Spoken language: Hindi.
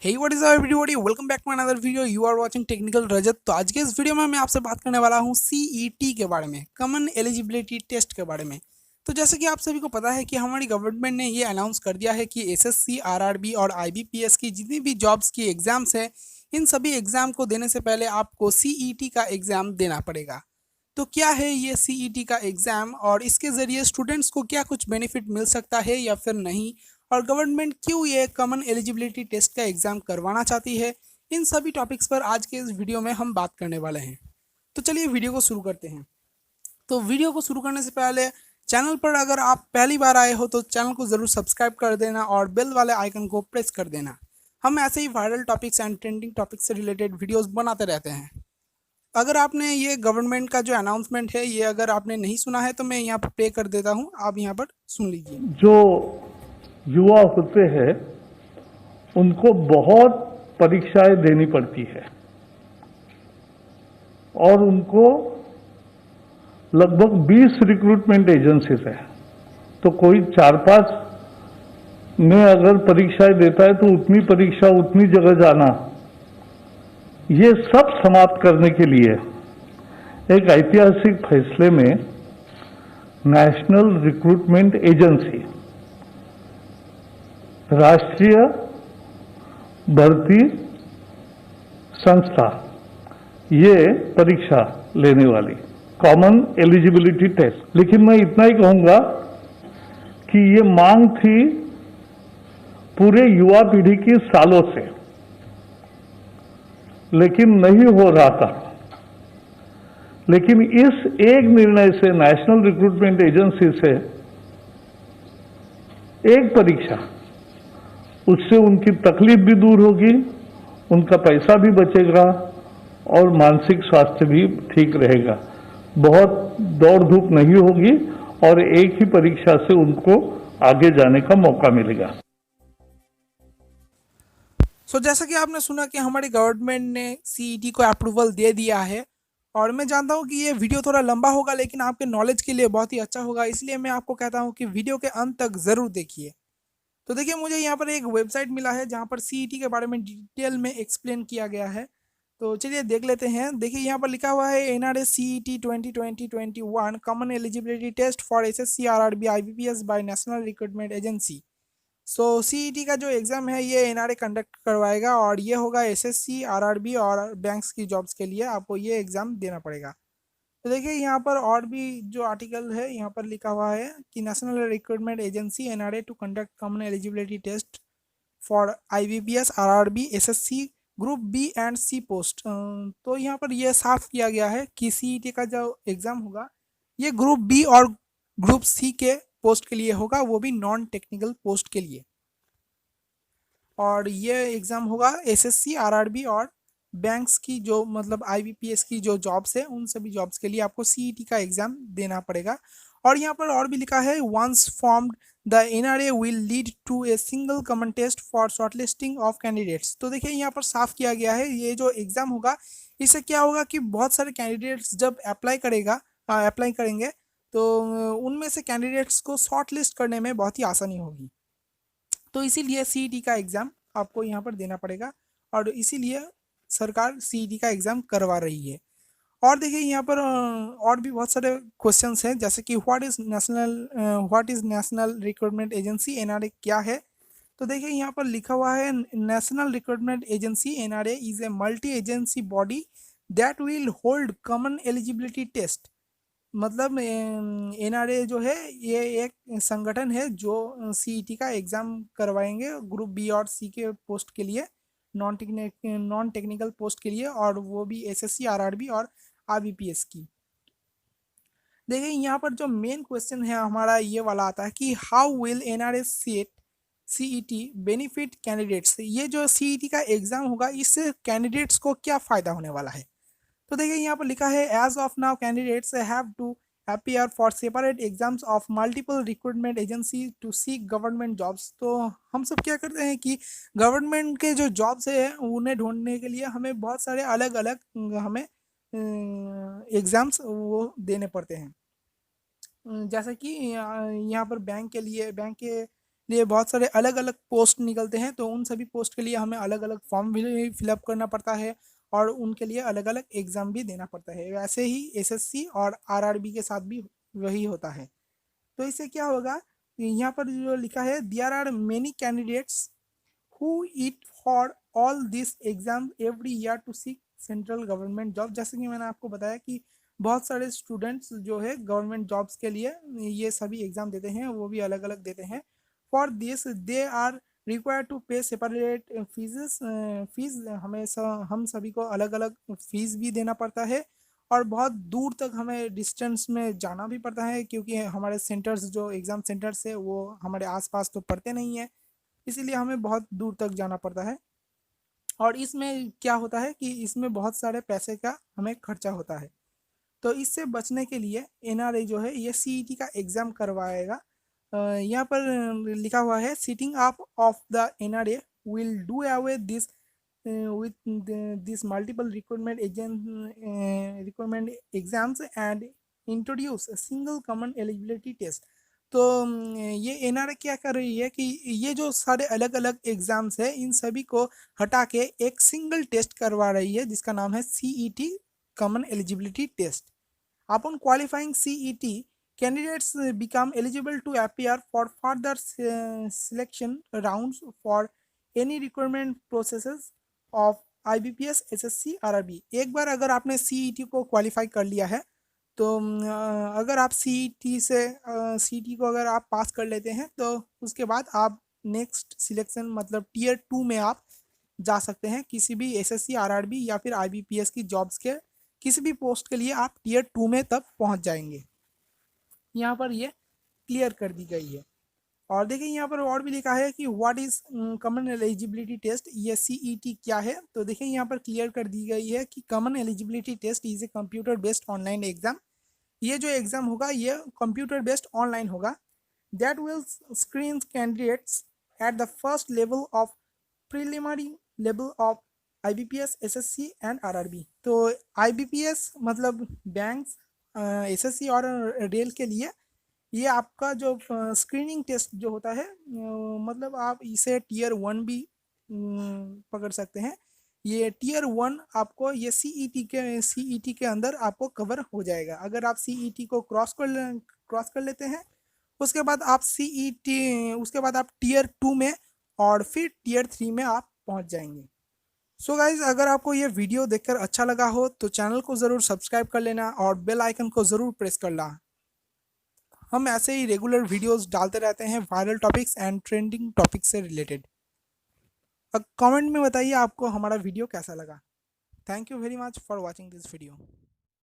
Hey, what is up everybody? Welcome back to another video. You are watching technical Rajat. तो आज के इस वीडियो में मैं आपसे बात करने वाला हूँ सीईटी के बारे में, कॉमन एलिजिबिलिटी टेस्ट के बारे में। तो जैसे कि आप सभी को पता है कि हमारी गवर्नमेंट ने ये अनाउंस कर दिया है कि एसएससी, आरआरबी और आईबीपीएस की जितनी भी जॉब्स की एग्जाम्स है, इन सभी एग्जाम को देने से पहले आपको सीईटी का एग्ज़ाम देना पड़ेगा। तो क्या है ये सीईटी का एग्ज़ाम और इसके ज़रिए स्टूडेंट्स को क्या कुछ बेनिफिट मिल सकता है या फिर नहीं, और गवर्नमेंट क्यों ये कॉमन एलिजिबिलिटी टेस्ट का एग्ज़ाम करवाना चाहती है, इन सभी टॉपिक्स पर आज के इस वीडियो में हम बात करने वाले हैं। तो चलिए वीडियो को शुरू करते हैं। तो वीडियो को शुरू करने से पहले चैनल पर अगर आप पहली बार आए हो तो चैनल को ज़रूर सब्सक्राइब कर देना और बेल वाले आइकन को प्रेस कर देना। हम ऐसे ही viral topics and trending topics से रिलेटेड वीडियोस बनाते रहते हैं। अगर आपने ये गवर्नमेंट का जो अनाउंसमेंट है ये अगर आपने नहीं सुना है तो मैं यहाँ पर प्ले कर देता हूँ, आप यहाँ पर सुन लीजिए। जो युवा होते हैं उनको बहुत परीक्षाएं देनी पड़ती है और उनको लगभग 20 रिक्रूटमेंट एजेंसीज है। तो कोई 4-5 में अगर परीक्षाएं देता है तो उतनी परीक्षा उतनी जगह जाना, ये सब समाप्त करने के लिए एक ऐतिहासिक फैसले में नेशनल रिक्रूटमेंट एजेंसी, राष्ट्रीय भर्ती संस्था, ये परीक्षा लेने वाली कॉमन एलिजिबिलिटी टेस्ट। लेकिन मैं इतना ही कहूंगा कि ये मांग थी पूरे युवा पीढ़ी की सालों से, लेकिन नहीं हो रहा था। लेकिन इस एक निर्णय से, नेशनल रिक्रूटमेंट एजेंसी से एक परीक्षा, उससे उनकी तकलीफ भी दूर होगी, उनका पैसा भी बचेगा और मानसिक स्वास्थ्य भी ठीक रहेगा। बहुत दौड़ धूप नहीं होगी और एक ही परीक्षा से उनको आगे जाने का मौका मिलेगा। जैसा कि आपने सुना कि हमारी गवर्नमेंट ने सीईटी को अप्रूवल दे दिया है, और मैं जानता हूं कि ये वीडियो थोड़ा लंबा होगा लेकिन आपके नॉलेज के लिए बहुत ही अच्छा होगा, इसलिए मैं आपको कहता हूं कि वीडियो के अंत तक ज़रूर देखिए। तो देखिए, मुझे यहाँ पर एक वेबसाइट मिला है जहाँ पर सीईटी के बारे में डिटेल में एक्सप्लेन किया गया है। तो चलिए देख लेते हैं। देखिए यहाँ पर लिखा हुआ है NRA CET 2020-21 common eligibility test for SSC, RRB, IBPS by National Recruitment Agency. CET का जो एग्ज़ाम है ये एनआरए कंडक्ट करवाएगा और ये होगा एसएससी, आरआरबी और बैंक्स की जॉब्स के लिए आपको ये एग्ज़ाम देना पड़ेगा। तो देखिए यहाँ पर और भी जो आर्टिकल है यहाँ पर लिखा हुआ है कि National Recruitment Agency NRA to conduct common eligibility test for IBPS, RRB, SSC group B and C post. तो यहाँ पर यह साफ किया गया है कि सीईटी का जो एग्ज़ाम होगा ये ग्रुप बी और ग्रुप सी के पोस्ट के लिए होगा, वो भी नॉन टेक्निकल पोस्ट के लिए। और ये एग्ज़ाम होगा एसएससी, आरआरबी और बैंक्स की जो मतलब आईबीपीएस की जो जॉब्स है उन सभी जॉब्स के लिए आपको सीईटी का एग्ज़ाम देना पड़ेगा। और यहाँ पर और भी लिखा है once formed the NRA will lead to a single common test for shortlisting of candidates. तो देखिए यहाँ पर साफ किया गया है ये जो एग्ज़ाम होगा इससे क्या होगा कि बहुत सारे कैंडिडेट्स जब अप्लाई करेंगे तो उनमें से कैंडिडेट्स को शॉर्ट लिस्ट करने में बहुत ही आसानी होगी। तो इसीलिए सीईटी का एग्ज़ाम आपको यहाँ पर देना पड़ेगा और इसीलिए सरकार सीईटी का एग्ज़ाम करवा रही है। और देखिए यहाँ पर और भी बहुत सारे क्वेश्चंस हैं, जैसे कि what is National Recruitment Agency, NRA क्या है। तो देखिए यहाँ पर लिखा हुआ है National Recruitment Agency NRA is a multi agency body that will hold common eligibility test. मतलब एनआरए जो है ये एक संगठन है जो सीईटी का एग्ज़ाम करवाएंगे ग्रुप बी और सी के पोस्ट के लिए, नॉन टेक्निकल पोस्ट के लिए, और वो भी एसएससी, आरआरबी और आईबीपीएस की। देखिए यहाँ पर जो मेन क्वेश्चन है हमारा ये वाला आता है कि how will NRA set CET benefit candidates. ये जो सीईटी का एग्ज़ाम होगा इससे कैंडिडेट्स को क्या फ़ायदा होने वाला है। तो देखिए यहाँ पर लिखा है as of now candidates have to appear for separate exams of multiple recruitment agency to seek government jobs. तो हम सब क्या करते हैं कि गवर्नमेंट के जो जॉब्स है उन्हें ढूंढने के लिए हमें बहुत सारे अलग अलग हमें एग्ज़ाम्स वो देने पड़ते हैं। जैसे कि यहाँ पर बैंक के लिए, बैंक के लिए बहुत सारे अलग अलग पोस्ट निकलते हैं, तो उन सभी पोस्ट के लिए हमें अलग अलग फॉर्म भी फिलअप करना पड़ता है और उनके लिए अलग अलग एग्ज़ाम भी देना पड़ता है। वैसे ही एसएससी और आरआरबी के साथ भी वही होता है। तो इससे क्या होगा, यहाँ पर जो लिखा है, there are many candidates who eat for all this exam every year to seek central government job. जैसे कि मैंने आपको बताया कि बहुत सारे स्टूडेंट्स जो है गवर्नमेंट जॉब्स के लिए ये सभी एग्जाम देते हैं, वो भी अलग अलग देते हैं। For this they are required to pay separate fees हमेशा हम सभी को अलग अलग फीस भी देना पड़ता है और बहुत दूर तक हमें डिस्टेंस में जाना भी पड़ता है, क्योंकि हमारे सेंटर्स जो एग्ज़ाम सेंटर्स है वो हमारे आसपास तो पड़ते नहीं है, इसीलिए हमें बहुत दूर तक जाना पड़ता है। और इसमें क्या होता है कि इसमें बहुत सारे पैसे का हमें खर्चा होता है। तो इससे बचने के लिए एनआरए जो है ये सीईटी का एग्ज़ाम करवाएगा। यहाँ पर लिखा हुआ है, setting up of the NRA will do away this with these multiple recruitment exams and introduce a single common eligibility test। तो ये एनआरए क्या कर रही है कि ये जो सारे अलग अलग एग्जाम्स है इन सभी को हटा के एक सिंगल टेस्ट करवा रही है जिसका नाम है CET common eligibility test. Upon qualifying CET, candidates become eligible to appear for further selection rounds for any requirement processes of IBPS, SSC, RRB। एक बार अगर आपने CET को क्वालिफाई कर लिया है तो अगर आप CET को अगर आप पास कर लेते हैं तो उसके बाद आप नेक्स्ट सिलेक्शन मतलब टीयर 2 में आप जा सकते हैं। किसी भी एसएससी, आरआरबी या फिर आईबीपीएस की जॉब्स के किसी भी पोस्ट के लिए आप टीयर 2 में तब पहुंच जाएंगे। यहाँ पर ये क्लियर कर दी गई है। और देखिए यहाँ पर और भी लिखा है कि what is common eligibility test, ये सीईटी क्या है। तो देखिए यहाँ पर क्लियर कर दी गई है कि common eligibility test is a computer based online exam. ये जो एग्जाम होगा ये कंप्यूटर बेस्ड ऑनलाइन होगा। That will screen candidates at the first level of preliminary level of IBPS, SSC and RRB. तो आईबीपीएस मतलब बैंक्स, एसएससी और रेल के लिए ये आपका जो स्क्रीनिंग टेस्ट जो होता है, मतलब आप इसे टीयर 1 भी पकड़ सकते हैं। ये टीयर 1 आपको ये सीईटी के अंदर आपको कवर हो जाएगा। अगर आप सीईटी को क्रॉस कर लेते हैं उसके बाद आप उसके बाद आप टीयर 2 में और फिर टीयर 3 में आप पहुंच जाएंगे। सो गाइज, अगर आपको ये वीडियो देखकर अच्छा लगा हो तो चैनल को ज़रूर सब्सक्राइब कर लेना और बेल आइकन को ज़रूर प्रेस करना। हम ऐसे ही रेगुलर वीडियोस डालते रहते हैं viral topics and trending topics से रिलेटेड। अब कमेंट में बताइए आपको हमारा वीडियो कैसा लगा। Thank you very much for watching this video.